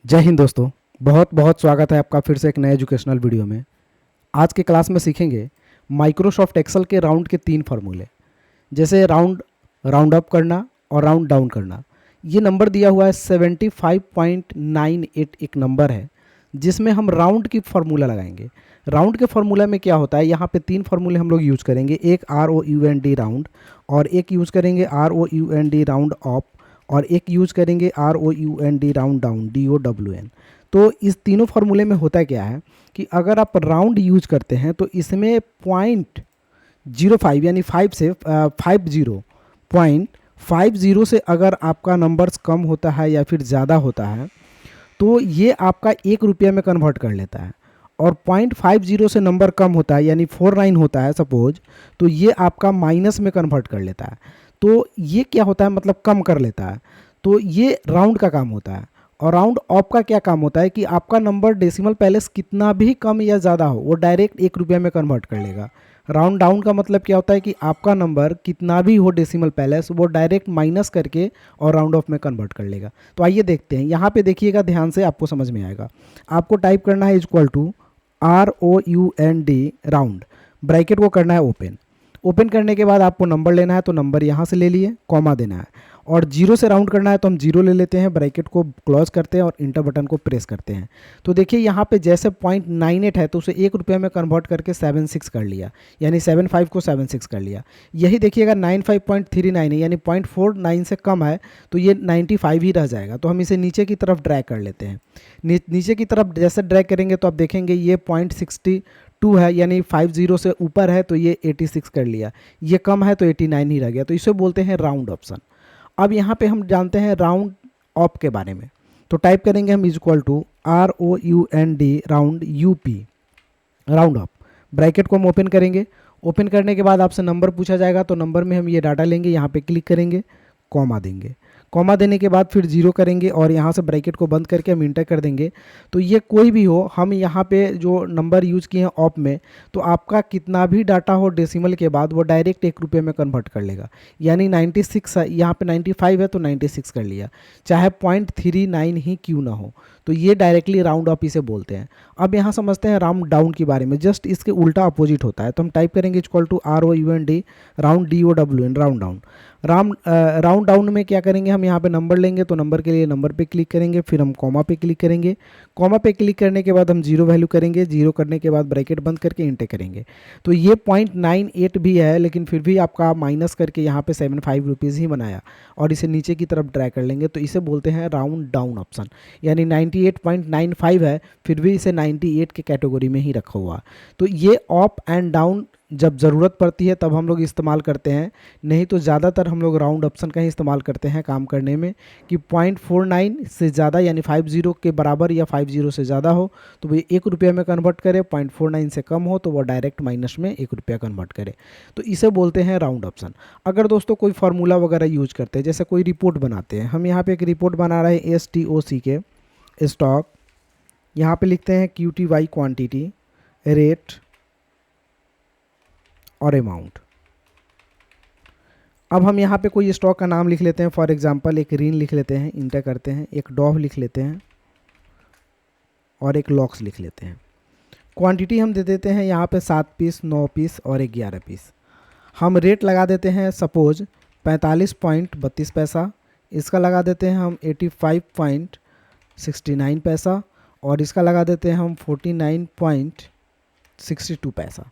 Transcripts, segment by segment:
जय हिंद दोस्तों। बहुत बहुत स्वागत है आपका फिर से एक नए एजुकेशनल वीडियो में। आज के क्लास में सीखेंगे माइक्रोसॉफ्ट एक्सेल के राउंड के 3 फार्मूले। जैसे राउंड अप करना और राउंड डाउन करना। ये नंबर दिया हुआ है 75.98 एक नंबर है जिसमें हम राउंड की फार्मूला लगाएंगे। राउंड के फार्मूला में क्या होता है, यहाँ पे 3 फार्मूले हम लोग यूज करेंगे। एक ROUND राउंड, और एक यूज करेंगे ROUND राउंड ऑफ, और एक यूज करेंगे ROUND राउंड डाउन DOWN। तो इस तीनों फार्मूले में होता क्या है कि अगर आप राउंड यूज करते हैं तो इसमें 0.05 यानी 5 से 50 से अगर आपका नंबर्स कम होता है या फिर ज़्यादा होता है तो ये आपका 1 रुपये में कन्वर्ट कर लेता है। और 0.50 से नंबर कम होता है यानी 49 होता है सपोज, तो ये आपका माइनस में कन्वर्ट कर लेता है। तो ये क्या होता है, मतलब कम कर लेता है। तो ये राउंड का काम होता है। और राउंड ऑफ का क्या काम होता है कि आपका नंबर डेसिमल पैलेस कितना भी कम या ज़्यादा हो वो डायरेक्ट 1 रुपये में कन्वर्ट कर लेगा। राउंड डाउन का मतलब क्या होता है कि आपका नंबर कितना भी हो डेसिमल पैलेस वो डायरेक्ट माइनस करके और राउंड ऑफ में कन्वर्ट कर लेगा। तो आइए देखते हैं, यहाँ पे देखिएगा ध्यान से, आपको समझ में आएगा। आपको टाइप करना है = ROUND राउंड, ब्रैकेट को करना है ओपन। ओपन करने के बाद आपको नंबर लेना है तो नंबर यहाँ से ले लिए, कॉमा देना है। और 0 से राउंड करना है तो हम 0 ले लेते हैं, ब्रैकेट को क्लोज करते हैं और इंटर बटन को प्रेस करते हैं। तो देखिए यहाँ पे जैसे 0.98 है तो उसे 1 रुपये में कन्वर्ट करके 76 कर लिया, यानी 75 को 76 कर लिया। यही देखिएगा 95.39 है यानी 0.49 से कम है तो ये 95 ही रह जाएगा। तो हम इसे नीचे की तरफ ड्रैग कर लेते हैं। नीचे की तरफ जैसे ड्रैग करेंगे तो आप देखेंगे ये 0.62 है यानी 50 से ऊपर है तो ये 86 कर लिया, ये कम है तो 89 ही रह गया। तो इसे बोलते हैं राउंड ऑप्शन। अब यहाँ पे हम जानते हैं राउंड ऑफ के बारे में। तो टाइप करेंगे हम ROUND round UP round of, bracket को हम ओपन करेंगे। ओपन करने के बाद आपसे नंबर पूछा जाएगा तो नंबर में हम ये डाटा लेंगे, यहाँ पे क्लिक करेंगे, कॉमा देंगे। कॉमा देने के बाद फिर 0 करेंगे और यहाँ से ब्रैकेट को बंद करके हम इंटर कर देंगे। तो ये कोई भी हो, हम यहाँ पे जो नंबर यूज़ किए हैं ऑफ में, तो आपका कितना भी डाटा हो डेसिमल के बाद वो डायरेक्ट 1 रुपये में कन्वर्ट कर लेगा। यानी 96 है, यहाँ पे 95 है तो 96 कर लिया, चाहे 0.39 ही क्यों ना हो। तो ये डायरेक्टली राउंड ऑफ इसे बोलते हैं। अब यहाँ समझते हैं राउंड डाउन के बारे में, जस्ट इसके उल्टा अपोजिट होता है। तो हम टाइप करेंगे ROUND round DOWN round down. Round down में क्या करेंगे, हम यहाँ पे नंबर लेंगे तो नंबर के लिए नंबर पे क्लिक करेंगे, फिर हम कॉमा पे क्लिक करेंगे। कॉमा पे क्लिक करने के बाद हम 0 वैल्यू करेंगे, 0 करने के बाद ब्रैकेट बंद करके इंटर करेंगे। तो ये 0.98 भी है लेकिन फिर भी आपका माइनस करके यहाँ पे 75 रुपीज़ ही बनाया और इसे नीचे की तरफ ड्रैग कर लेंगे। तो इसे बोलते हैं राउंड डाउन ऑप्शन। यानी 98.95 है फिर भी इसे 98 के कैटेगरी में ही रखा हुआ। तो ये अप एंड डाउन जब ज़रूरत पड़ती है तब हम लोग इस्तेमाल करते हैं, नहीं तो ज़्यादातर हम लोग राउंड ऑप्शन का ही इस्तेमाल करते हैं काम करने में। कि 0.49 से ज़्यादा यानी 50 के बराबर या 50 से ज़्यादा हो तो वो 1 रुपये में कन्वर्ट करे, 0.49 से कम हो तो वो डायरेक्ट माइनस में 1 रुपया कन्वर्ट करे। तो इसे बोलते हैं राउंड ऑप्शन। अगर दोस्तों कोई फार्मूला वगैरह यूज करते हैं, जैसे कोई रिपोर्ट बनाते हैं, हम यहाँ पर एक रिपोर्ट बना रहे हैं STOC के, स्टॉक, यहाँ पर लिखते हैं QTY क्वान्टिटी, रेट और अमाउंट। अब हम यहाँ पे कोई स्टॉक का नाम लिख लेते हैं, फॉर एग्जांपल एक रीन लिख लेते हैं, इंटर करते हैं, एक डॉव लिख लेते हैं और एक लॉक्स लिख लेते हैं। क्वांटिटी हम दे देते हैं यहाँ पे 7 पीस, 9 पीस और 11 पीस। हम रेट लगा देते हैं सपोज 45.32 पैसा, इसका लगा देते हैं हम 85.69 पैसा और इसका लगा देते हैं हम 49.62 पैसा।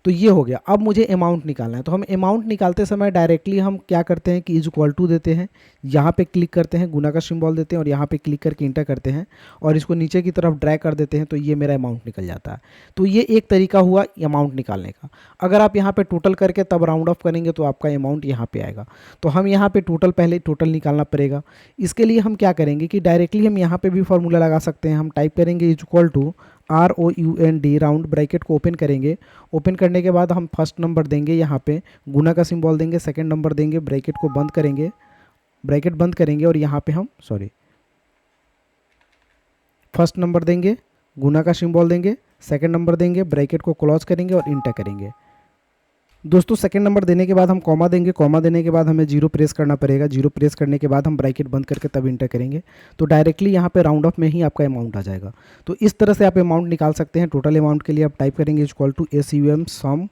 तो ये हो गया। अब मुझे अमाउंट निकालना है, तो हम अमाउंट निकालते समय डायरेक्टली हम क्या करते हैं कि = देते हैं, यहाँ पे क्लिक करते हैं, गुना का सिंबल देते हैं और यहाँ पे क्लिक करके इंटर करते हैं और इसको नीचे की तरफ ड्रैग कर देते हैं तो ये मेरा अमाउंट निकल जाता है। तो ये एक तरीका हुआ अमाउंट निकालने का। अगर आप यहाँ पे टोटल करके तब राउंड ऑफ करेंगे तो आपका अमाउंट यहाँ पे आएगा। तो हम यहाँ पे पहले टोटल निकालना पड़ेगा। इसके लिए हम क्या करेंगे कि डायरेक्टली हम यहाँ पे भी फॉर्मूला लगा सकते हैं। हम टाइप करेंगे ROUND राउंड, ब्रैकेट को ओपन करेंगे। ओपन करने के बाद हम फर्स्ट नंबर देंगे, यहाँ पे गुना का सिंबल देंगे, सेकंड नंबर देंगे, ब्रैकेट को बंद करेंगे, ब्रैकेट बंद करेंगे और यहाँ पे हम फर्स्ट नंबर देंगे, गुना का सिंबल देंगे, सेकंड नंबर देंगे, ब्रैकेट को क्लोज करेंगे और इंटर करेंगे। दोस्तों सेकंड नंबर देने के बाद हम कॉमा देंगे, कॉमा देने के बाद हमें जीरो प्रेस करना पड़ेगा, जीरो प्रेस करने के बाद हम ब्रैकेट बंद करके तब इंटर करेंगे, तो डायरेक्टली यहाँ पे राउंड ऑफ में ही आपका अमाउंट आ जाएगा। तो इस तरह से आप अमाउंट निकाल सकते हैं। टोटल अमाउंट के लिए आप टाइप करेंगे equal to SUM sum,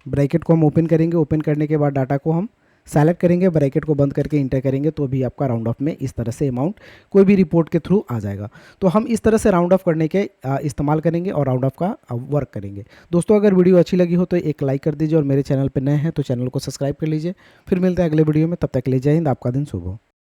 bracket को हम ओपन करेंगे, ओपन करने के बाद डाटा को हम सेलेक्ट करेंगे, ब्रैकेट को बंद करके इंटर करेंगे, तो भी आपका राउंड ऑफ में इस तरह से अमाउंट कोई भी रिपोर्ट के थ्रू आ जाएगा। तो हम इस तरह से राउंड ऑफ करने के इस्तेमाल करेंगे और राउंड ऑफ का वर्क करेंगे। दोस्तों अगर वीडियो अच्छी लगी हो तो एक लाइक कर दीजिए और मेरे चैनल पर नए हैं तो चैनल को सब्सक्राइब कर लीजिए। फिर मिलते हैं अगले वीडियो में, तब तक के लिए जय हिंद, आपका दिन शुभ हो।